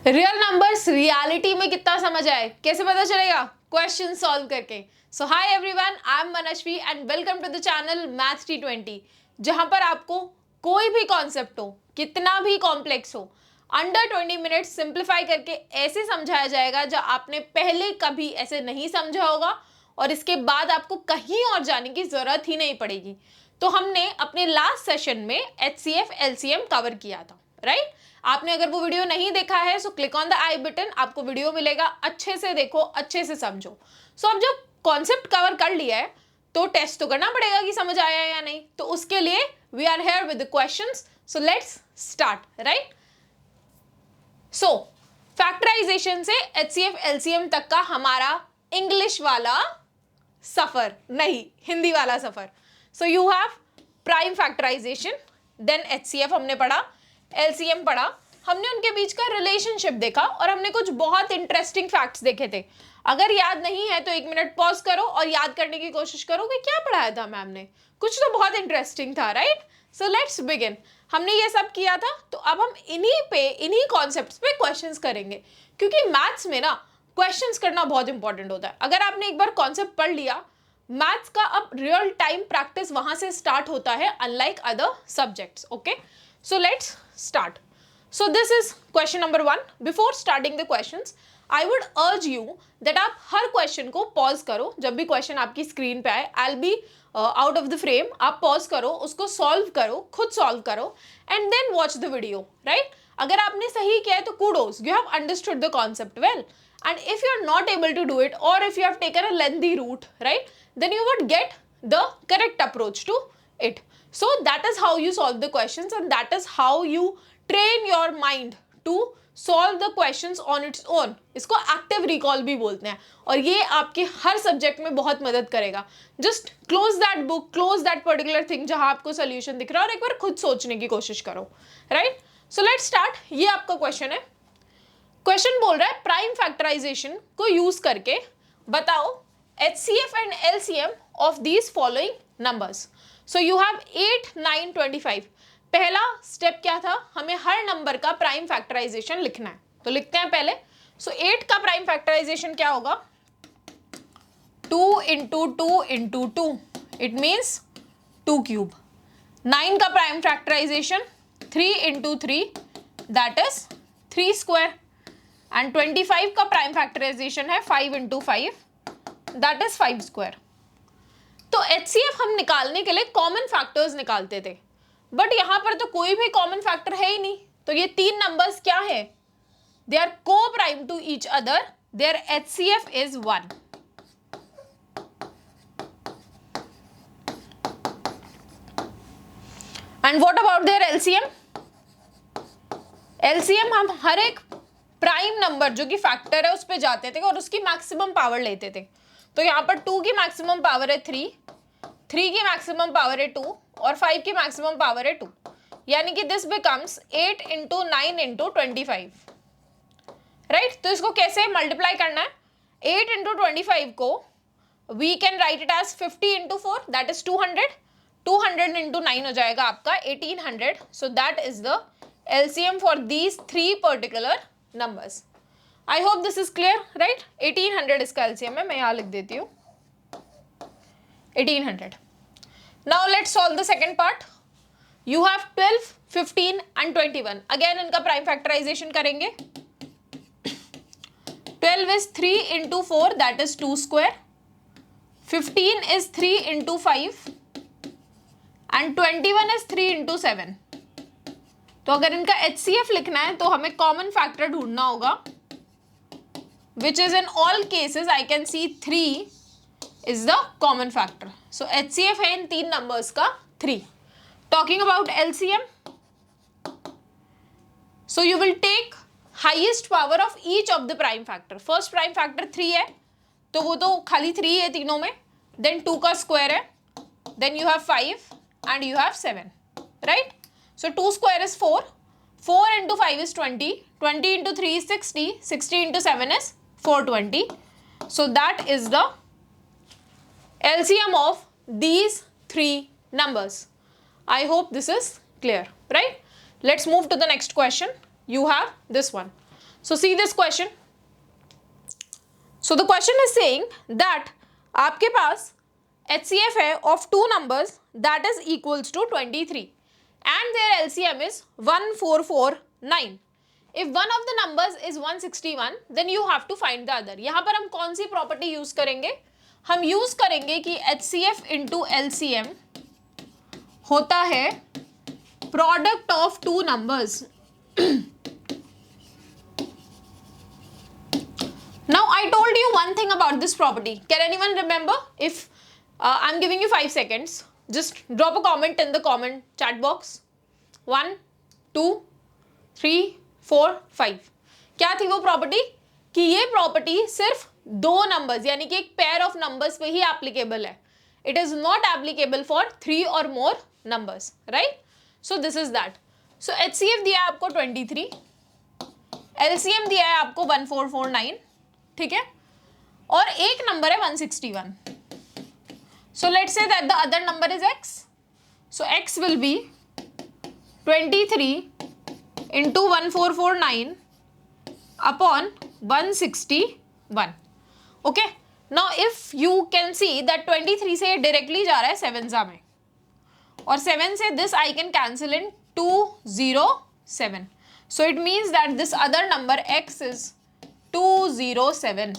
Real numbers reality में कितना समझ आए कैसे पता चलेगा? क्वेश्चन सॉल्व करके। So hi everyone, I am Manashvi and welcome to the channel maths T20, जहां पर आपको कोई भी कॉन्सेप्ट हो, कितना भी कॉम्प्लेक्स हो, अंडर 20 मिनट सिंप्लीफाई करके ऐसे समझाया जाएगा जो आपने पहले कभी ऐसे नहीं समझा होगा और इसके बाद आपको कहीं और जाने की जरूरत ही नहीं पड़ेगी। तो हमने अपने लास्ट सेशन में HCF LCM कवर किया था, राइट? आपने अगर वो वीडियो नहीं देखा है so click on the I button, आपको वीडियो मिलेगा, अच्छे से देखो, अच्छे से समझो। सो अब जब कॉन्सेप्ट कवर कर लिया है तो टेस्ट तो करना पड़ेगा कि समझ आया है या नहीं। तो उसके लिए we are here with the questions, so let's start, right? So factorization से HCF LCM तक का हमारा इंग्लिश वाला सफर, नहीं हिंदी वाला सफर। So you have prime factorization, then HCF हमने पढ़ा, LCM पढ़ा, हमने उनके बीच का रिलेशनशिप देखा और हमने कुछ बहुत इंटरेस्टिंग फैक्ट्स देखे थे। अगर याद नहीं है तो 1 मिनट पॉज करो और याद करने की कोशिश करो कि क्या पढ़ाया था मैम ने। कुछ तो बहुत इंटरेस्टिंग था, राइट? So let's begin. हमने ये सब किया था, तो अब हम इन्हीं कॉन्सेप्ट्स पे क्वेश्चंस करेंगे, क्योंकि मैथ्स में ना क्वेश्चंस करना बहुत इंपॉर्टेंट होता है। अगर आपने एक बार कॉन्सेप्ट पढ़ लिया, मैथ्स का अब रियल टाइम प्रैक्टिस वहां से स्टार्ट होता है, unlike other subjects. Okay, so let's start. So this is question number 1. Before starting the questions, I would urge you that आप हर question को pause करो। जब भी question आपकी screen पे आए, I'll be out of the frame, आप pause करो, उसको solve करो, खुद solve करो and then watch the video, right? अगर आपने सही किया है तो kudos, you have understood the concept well. And if you are not able to do it or if you have taken a lengthy route, right, then you would get the correct approach to it. So that is how you solve the questions and that is how you train your mind to solve the questions on its own. इसको active recall भी बोलते हैं और ये आपके हर subject में बहुत मदद करेगा। Just close that book, close that particular thing जहाँ आपको solution दिख रहा है और एक बार खुद सोचने की कोशिश करो, right? So let's start. ये आपका क्वेश्चन है। क्वेश्चन बोल रहा है प्राइम फैक्टराइजेशन को यूज करके बताओ HCF and LCM of these following numbers. So you have 8, 9, 25। पहला स्टेप क्या था? हमें हर नंबर का प्राइम फैक्टराइजेशन लिखना है, तो लिखते हैं पहले। सो 8 का प्राइम फैक्टराइजेशन क्या होगा? 2 into 2 into 2, it means 2 cube. 9 का prime factorization 3 into 3, that is 3 square. And 25 का प्राइम फैक्टराइजेशन है 5 इंटू 5, दैट इज 5 स्क्वायर। तो HCF हम निकालने के लिए कॉमन फैक्टर्स निकालते थे, बट यहां पर तो कोई भी कॉमन फैक्टर है ही नहीं। तो ये 3 नंबर्स क्या है? They are coprime to each other, their HCF is 1। And what about their LCM? LCM हम हर एक प्राइम नंबर जो कि फैक्टर है उस पे जाते थे और उसकी मैक्सिमम पावर लेते थे। तो यहाँ पर 2 की मैक्सिमम पावर है 3, 3 की मैक्सिमम पावर है 2 और 5 की मैक्सिमम पावर है 2, यानी कि this becomes 8 into 9 into 25, right? तो इसको कैसे मल्टीप्लाई करना है? 8 इंटू 25 को we can write it as 50 into 4, that is 200। 200 into 9 हो जाएगा आपका 1800। So that is the LCM for these 3 particular numbers. I hope this is clear, right? 1800 इसका LCM है, मैं यहां लिख देती हूँ 1800। Now let's solve the second part. You have 12, 15 and 21। Again इनका प्राइम फैक्टराइजेशन करेंगे। 12 is 3 into 4, that is 2 square. 15 is 3 into 5 and 21 is 3 into 7. तो अगर इनका HCF लिखना है तो हमें कॉमन फैक्टर ढूंढना होगा, which is in all cases I can see 3 is the common factor. So HCF है इन 3 नंबर्स का 3. Talking about LCM, so you will take highest power of each of the prime factor. First prime factor 3 है, तो वो तो खाली 3 है तीनों में. Then 2 का square है, then you have 5 and you have 7, right? So 2 square is 4, 4 into 5 is 20, 20 into 3 is 60, 60 into 7 is 420. So that is the LCM of these 3 numbers. I hope this is clear, right? Let's move to the next question. You have this one. So see this question. So the question is saying that आपके पास HCF है of two numbers that is equals to 23 and their LCM is 1449. If one of the numbers is 161 then you have to find the other. यहाँ पर हम कौन सी property use करेंगे? हम use करेंगे कि HCF into LCM होता है product of two numbers. Now I told you one thing about this property. Can anyone remember? If I'm giving you 5 seconds, just drop a comment in the comment chat box. 1, 2, 3, 4, 5. क्या थी वो property? कि ये property सिर्फ दो numbers यानी कि एक पेयर ऑफ नंबर्स पे ही एप्लीकेबल है. It is not applicable for 3 और मोर numbers, right? So this is that. So HCF दिया है आपको 23, LCM दिया है आपको 1449, ठीक है, और एक नंबर है 161. So let's say that the other number is x. So x will be 23 into 1449 upon 161. Okay, now if you can see that 23 से directly जा रहा है 7 जा में, और 7 से this I can cancel in 207. So it means that this other number x is 207.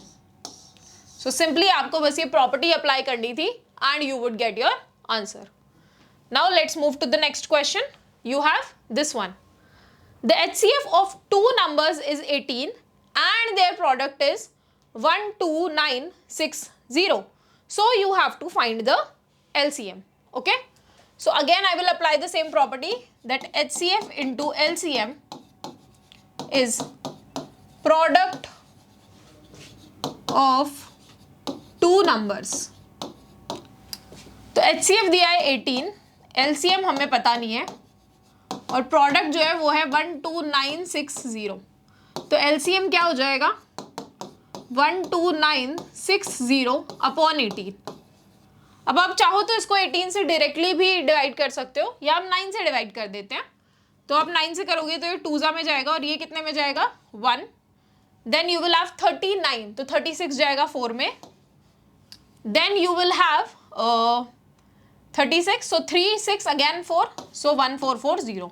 So simply आपको बस ये property apply करनी थी and you would get your answer. Now let's move to the next question. You have this one. The HCF of two numbers is 18 and their product is 12960. So you have to find the LCM. Okay. So again I will apply the same property that HCF into LCM is product of two numbers. तो HCF दिया है 18, LCM हमें पता नहीं है और product जो है वो है 12960. तो LCM क्या हो जाएगा? 12960 अपॉन 18. अब आप चाहो तो इसको 18 से डायरेक्टली भी डिवाइड कर सकते हो या हम 9 से डिवाइड कर देते हैं. तो आप 9 से करोगे तो ये 2 में जाएगा और ये कितने में जाएगा? 1. देन यू विल हैव 39, तो 36 जाएगा 4 में. Then you will have 36, so 3 6 again 4, so 1440.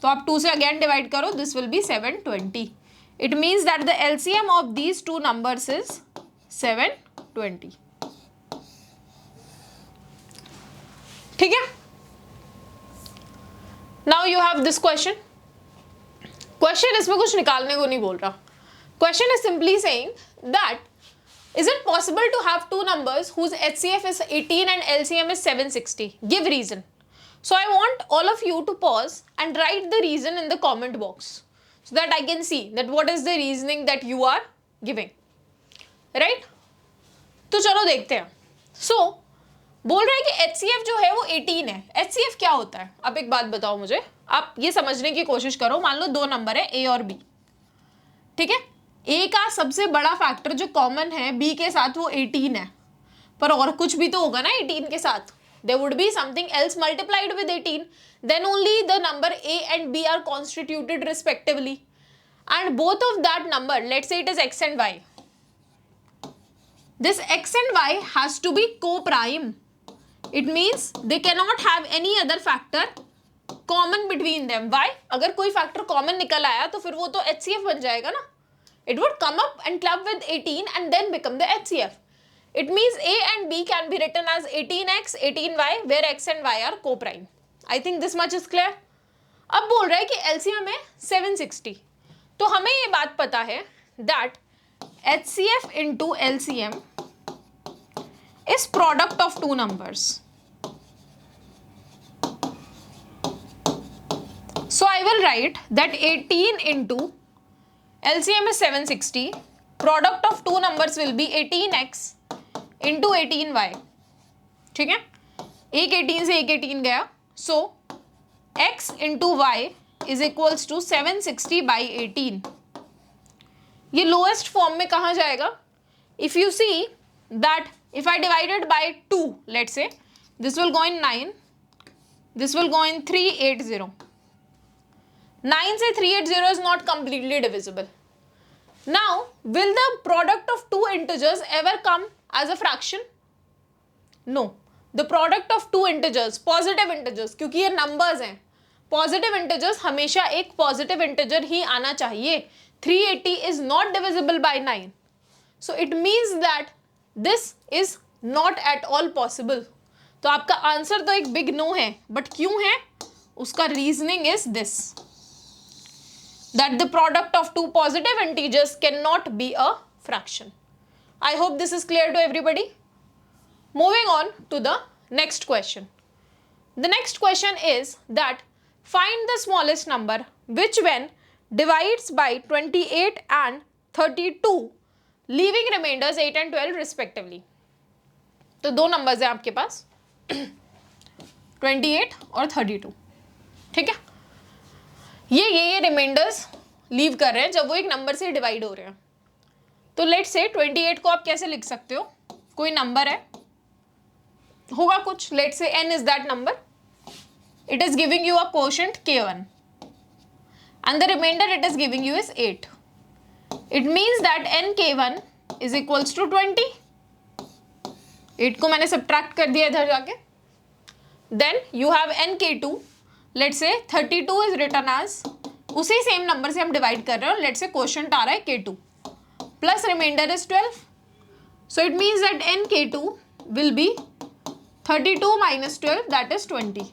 तो आप 2 से अगेन डिवाइड करो, this will be 720. It means that the LCM of these two numbers is 720. ठीक है. Now you have this question. Question इसमें कुछ निकालने को नहीं बोल रहा. Question is simply saying that is it possible to have two numbers whose HCF is 18 and LCM is 760? Give reason. So I want all of you to pause and write the reason in the comment box so that I can see that what is the reasoning that you are giving. Right? तो चलो देखते हैं. So बोल रहा है कि HCF जो है वो 18 है. HCF क्या होता है? अब एक बात बताओ मुझे. आप ये समझने की कोशिश करो. मान लो दो नंबर है A और B. ठीक है. A का सबसे बड़ा फैक्टर जो कॉमन है B के साथ वो 18 है, पर और कुछ भी तो होगा ना 18 के साथ. There would be something else multiplied with 18. Then only the number A and B are constituted respectively. And both of that number, let's say it is X and Y. This X and Y has to be co-prime. It means they cannot have any other factor common between them. Why? अगर कोई factor common निकल आया तो फिर वो तो HCF बन जाएगा ना. It would come up and club with 18 and then become the HCF. It means A and B can be written as 18X, 18Y, where X and Y are co-prime. I think this much is clear. अब बोल रहा है कि LCM है 760. तो हमें ये बात पता है that HCF into LCM is product of two numbers. So I will write that 18 into LCM is 760. Product of two numbers will be 18X into 18Y. ठीक है. एक 18 से एक 18 गया. So X into Y is equals to 760 by 18. ये lowest form में कहाँ जाएगा? If you see that if I divided by 2, let's say this will go in 9, this will go in 380. 9 से 380 is not completely divisible. Now, will the product of two integers ever come as a fraction? No. The product of two integers, positive integers, क्योंकि ये numbers हैं, positive integers हमेशा एक positive integer ही आना चाहिए. 380 is not divisible by 9. So it means that this is not at all possible. तो आपका answer तो एक big no है, but क्यों है? उसका reasoning is this, that the product of two positive integers cannot be a fraction. I hope this is clear to everybody. Moving on to the next question. The next question is that find the smallest number which when divides by 28 and 32 leaving remainders 8 and 12 respectively. तो दो numbers हैं आपके पास 28 और 32. ठीक है, ये reminders leave कर रहे हैं जब वो एक नंबर से डिवाइड हो रहे हैं. तो लेट्स से 28 को आप कैसे लिख सकते हो? कोई नंबर है, होगा कुछ, let's say n is that number, it is giving you a quotient k1 and the remainder it is giving you is 8. It means that nk1 is equals to 20. 8 को मैंने सब्ट्रैक्ट कर दिया इधर जाके. Then you have nk2. Let's say 32 is written as, उसी same number से हम divide कर रहे हैं. लेट्स से क्वोशंट आ रहा है k2 plus remainder is 12. So it means that nk2 will be 32 minus 12, that is 20.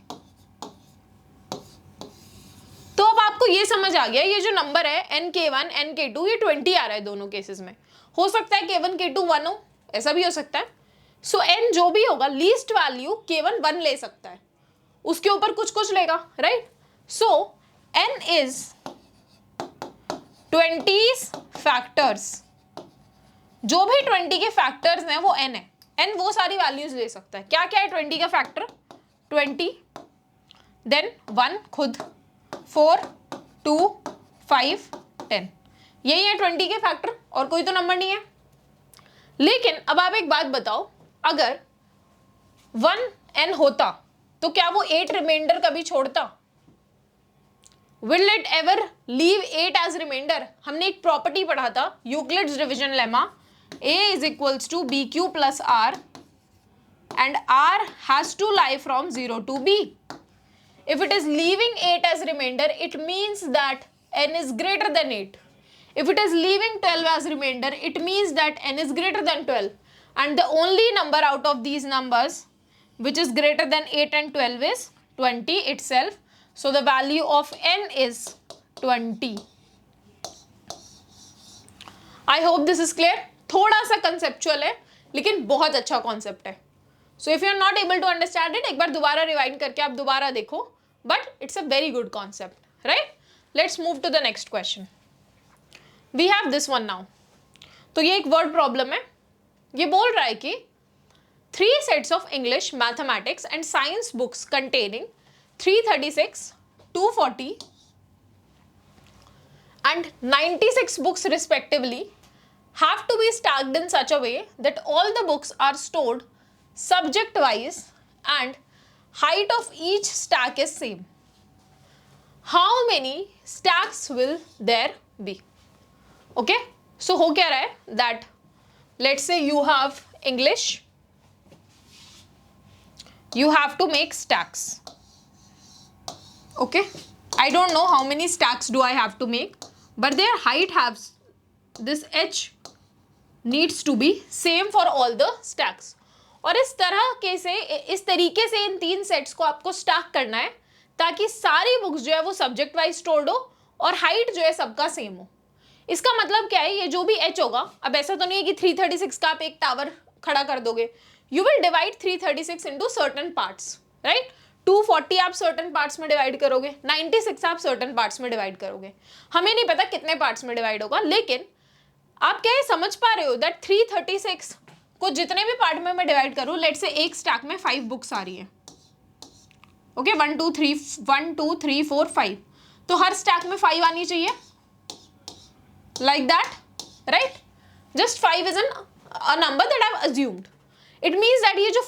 तो अब आपको ये समझ आ गया, ये जो नंबर है nk1 nk2 ये 20 आ रहा है दोनों केसेस में. हो सकता है k1 k2 1 हो, ऐसा भी हो सकता है. सो n जो भी होगा लीस्ट वैल्यू k1 1 ले सकता है, उसके ऊपर कुछ कुछ लेगा, right. So n is 20's factors. जो भी 20 के फैक्टर्स हैं वो n है. n वो सारी वैल्यूज ले सकता है. क्या क्या है 20 का फैक्टर? 20, देन 1 खुद, 4, 2, 5, 10. यही है 20 के फैक्टर, और कोई तो नंबर नहीं है. लेकिन अब आप एक बात बताओ, अगर 1n होता तो क्या वो 8 रिमाइंडर कभी छोड़ता? Will it ever leave 8 as remainder? हमने एक प्रॉपर्टी पढ़ा था, Euclid's division lemma, A is equals to BQ plus R and R has to lie from 0 to B. If it is leaving 8 as remainder, it means that n is greater than 8. If it is leaving 12 as remainder, it means that n is greater than 12. And the only number out of these numbers which is greater than 8 and 12 is 20 itself. So the value of n is 20. I hope this is clear. थोड़ा सा conceptual है, लेकिन बहुत अच्छा concept है. So if you are not able to understand it, एक बार दोबारा rewind करके आप दोबारा देखो. But it's a very good concept, right? Let's move to the next question. We have this one now. तो ये एक word problem है. ये बोल रहा है कि 3 sets of English, mathematics and science books containing 336, 240 and 96 books respectively have to be stacked in such a way that all the books are stored subject wise and height of each stack is same. How many stacks will there be? Okay, so हो क्या रहा है that let's say you have English, you have to make stacks. Okay, I don't know how many stacks do I have to make, but their height has this h needs to be same for all the stacks. और इस तरीके से इन 3 sets को आपको stack करना है ताकि सारी बुक्स जो है वो सब्जेक्ट वाइज स्टोर्ड हो और हाइट जो है सबका सेम हो. इसका मतलब क्या है, ये जो भी h होगा, अब ऐसा तो नहीं है कि 336 का आप एक टावर खड़ा कर दोगे. You will divide 336 into certain parts, right. 240 आप सर्टेन पार्ट्स में डिवाइड करोगे, 96 आप सर्टेन पार्ट्स में डिवाइड करोगे. हमें नहीं पता कितने पार्ट्स में डिवाइड होगा, लेकिन आप क्या ये समझ पा रहे हो दैट 336 को जितने भी पार्ट में मैं डिवाइड करूं, लेट्स से एक स्टैक में 5 बुक्स आ रही है. ओके, 1 2 3 4 5, तो हर स्टैक में 5 आनी चाहिए, like that, right. Just 5 is a number that I have assumed. It means that ये जो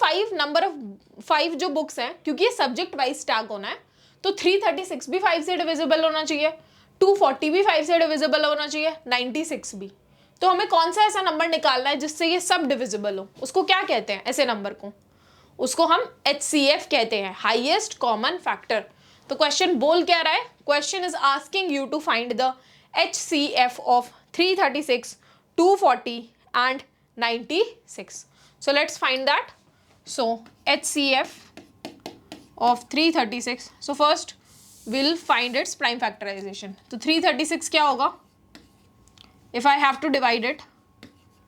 5 जो बुक्स हैं, क्योंकि ये सब्जेक्ट वाइज स्टैक होना है, तो 336 भी 5 से डिविजिबल होना चाहिए, 240 भी 5 से डिविजिबल होना चाहिए, 96 भी। तो हमें कौन सा ऐसा नंबर निकालना है जिससे ये सब डिविजिबल हो, उसको क्या कहते हैं ऐसे नंबर को? उसको हम HCF कहते हैं, हाईएस्ट कॉमन फैक्टर। तो क्वेश्चन बोल क्या रहा है? Question is asking you to find the HCF of 336, 240 and 96. So let's find that. So HCF of 336. So first we'll find its prime factorization. तो 336 क्या होगा? If I have to divide it,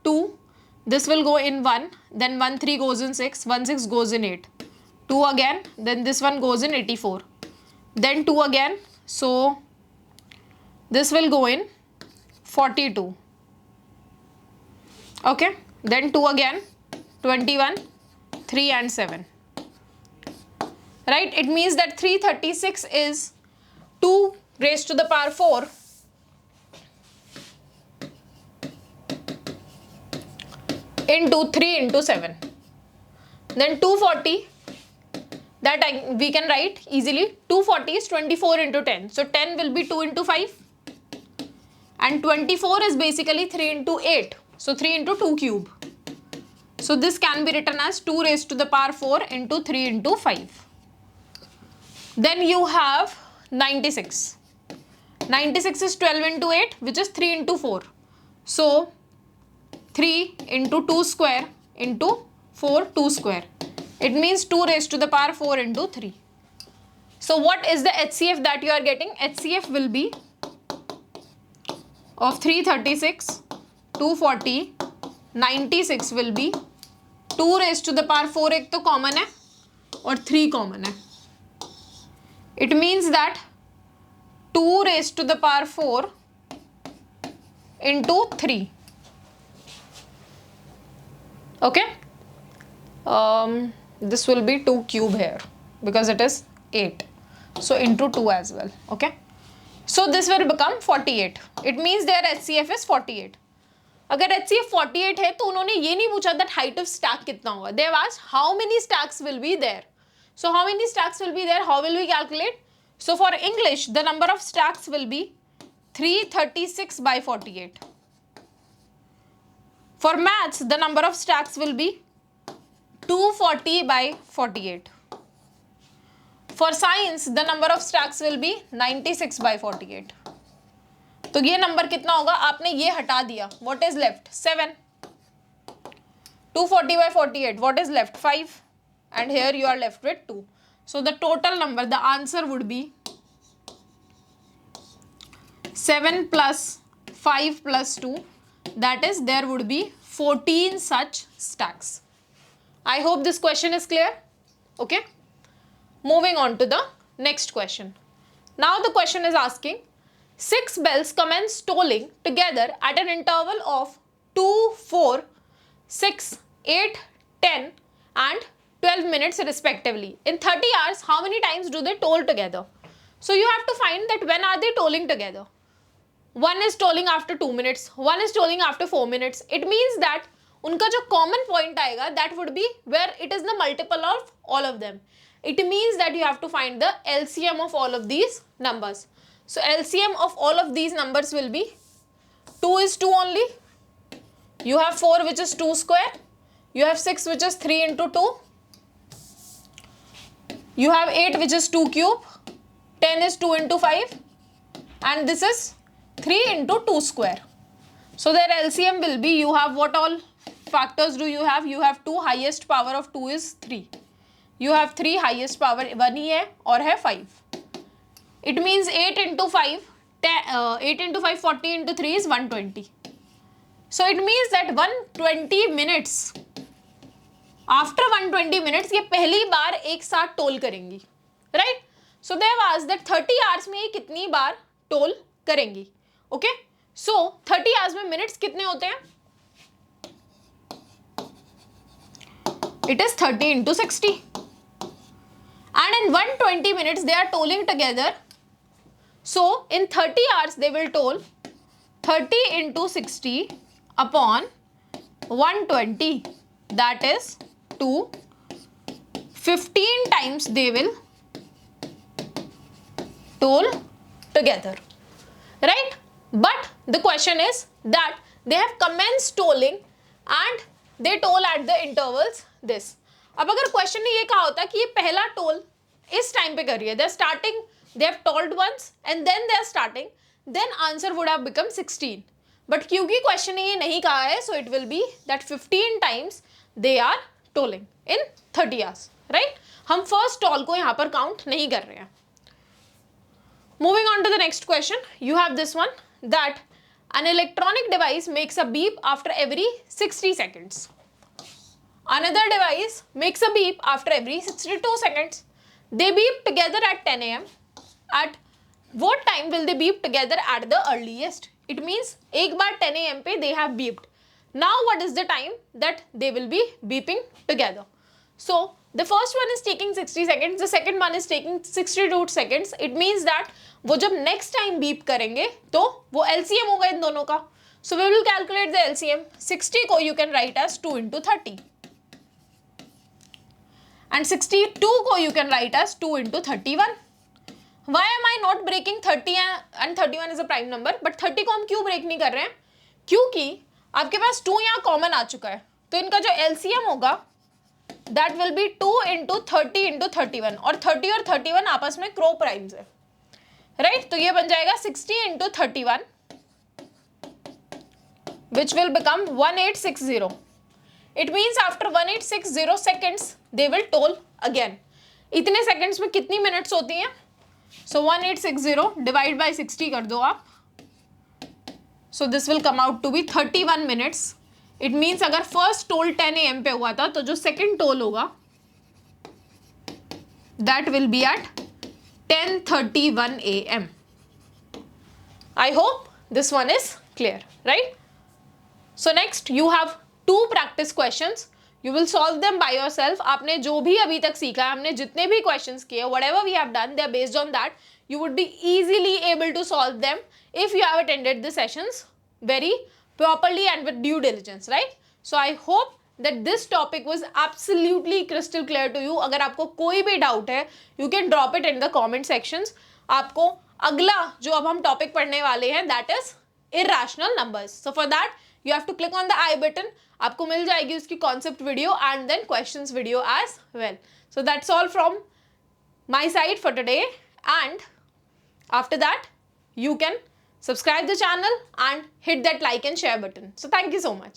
2, this will go in 1, then 1 3 goes in 6, 1 6 goes in 8, 2 again, then this one goes in 84, then 2 again, so this will go in 42, okay, then 2 again, 21, 3 and 7, right? It means that 336 is 2 raised to the power 4 into 3 into 7. Then 240, that we can write easily. 240 is 24 into 10. So 10 will be 2 into 5. And 24 is basically 3 into 8. So 3 into 2 cube. So this can be written as 2 raised to the power 4 into 3 into 5. Then you have 96. 96 is 12 into 8, which is 3 into 4. So 3 into 2 square into 4 2 square. It means 2 raised to the power 4 into 3. So what is the HCF that you are getting? HCF will be of 336, 240, 96 will be 2 raised to the power 4 एक तो common है और 3 common है. It means that 2 raised to the power 4 into 3. Okay, this will be 2 cube here because it is 8, so into 2 as well. Okay, so this will become 48. It means their HCF is 48. अगर HCF 48 है तो उन्होंने ये नहीं पूछा that height of stack कितना होगा. They have asked how many stacks will be there. So how many stacks will be there? How will we calculate? So for English, the number of stacks will be 336 by 48. For maths, the number of stacks will be 240 by 48. For science, the number of stacks will be 96 by 48. तो ये number कितना होगा? आपने ये हटा दिया. What is left? 7. 240 by 48. What is left? 5. And here you are left with 2. So the total number, the answer would be 7 plus 5 plus 2. That is, there would be 14 such stacks. I hope this question is clear. Okay. Moving on to the next question. Now the question is asking, 6 bells commence tolling together at an interval of 2, 4, 6, 8, 10 and 12 minutes respectively. In 30 hours, how many times do they toll together? So you have to find that when are they tolling together. One is tolling after 2 minutes, one is tolling after 4 minutes. It means that उनका जो common point आएगा, that would be where it is the multiple of all of them. It means that you have to find the LCM of all of these numbers. So LCM of all of these numbers will be 2 is 2 only. You have 4 which is 2 square. You have 6 which is 3 into 2. You have 8 which is 2 cube. 10 is 2 into 5. And this is 3 into 2 square. So their LCM will be, you have what all factors do you have? You have 2, highest power of 2 is 3. You have 3, highest power 1 ही है और है 5. It means 8 into 5, 8 into 5, 40 into 3 is 120. So it means that 120 minutes, after 120 minutes ये पहली बार एक साथ toll करेंगी, right? So they have asked that 30 hours में ये कितनी बार टोल करेंगी. Okay? So 30 hours में minutes कितने होते हैं? It is 30 into 60. And in 120 minutes they are tolling together. So in 30 hours they will toll 30 into 60 upon 120. That is 2. 15 times they will toll together. right? But the question is that they have commenced tolling and they toll at the intervals this. अब अगर question ने ये कहा होता कि ये पहला toll इस टाइम पे कर रही है, they are starting, they have tolled once and then they are starting, then answer would have become 16. But क्योंकि क्वेश्चन ने ये नहीं कहा है, so it will be that 15 times they are tolling in 30 hours, right? हम first toll को यहाँ पर काउंट नहीं कर रहे हैं. Moving on to the next question, you have this one, that an electronic device makes a beep after every 60 seconds. Another device makes a beep after every 62 seconds. They beep together at 10 a.m. At what time will they beep together at the earliest? It means एक बार 10 a.m. पे they have beeped. Now what is the time that they will be beeping together? So the first one is taking 60 seconds, the second one is taking 62 seconds. It means that वो जब next time beep करेंगे तो वो LCM होगा इन दोनों का. So we will calculate the LCM. 60 को you can write as 2 into 30. And 62 को you can write as 2 into 31. Why am I not breaking 30 and 31 is a prime number, but 30 को हम क्यों break नहीं कर रहे हैं? क्योंकि आपके पास 2 यहाँ common आ चुका है, तो इनका जो LCM होगा that will be 2 into 30 into 31, और 30 और 31 आपस में क्रॉ प्राइम्स है, राइट? तो ये बन जाएगा 60 into 31 which will become 1860. It means after 1860 seconds they will toll again. इतने सेकंड्स में कितनी मिनट्स होती हैं? So 1860 डिवाइड बाय 60 कर दो आप, so this will come out to be 31 minutes. It means अगर फर्स्ट टोल 10 AM पे हुआ था तो जो सेकंड टोल होगा that will be at 10:31 AM. I hope this one is clear, right? So next you have 2 practice questions. You will solve them by yourself. आपने जो भी अभी तक सीखा है, हमने जितने भी questions किए, whatever we have done, they are based on that. You would be easily able to solve them if you have attended the sessions very properly and with due diligence, right? So I hope that this topic was absolutely crystal clear to you. अगर आपको कोई भी doubt है, you can drop it in the comment sections. आपको अगला जो अब हम topic पढ़ने वाले हैं, that is irrational numbers. So for that you have to click on the I button. आपको मिल जाएगी उसकी concept video and then questions video as well. So that's all from my side for today, and after that you can subscribe the channel and hit that like and share button. So thank you so much.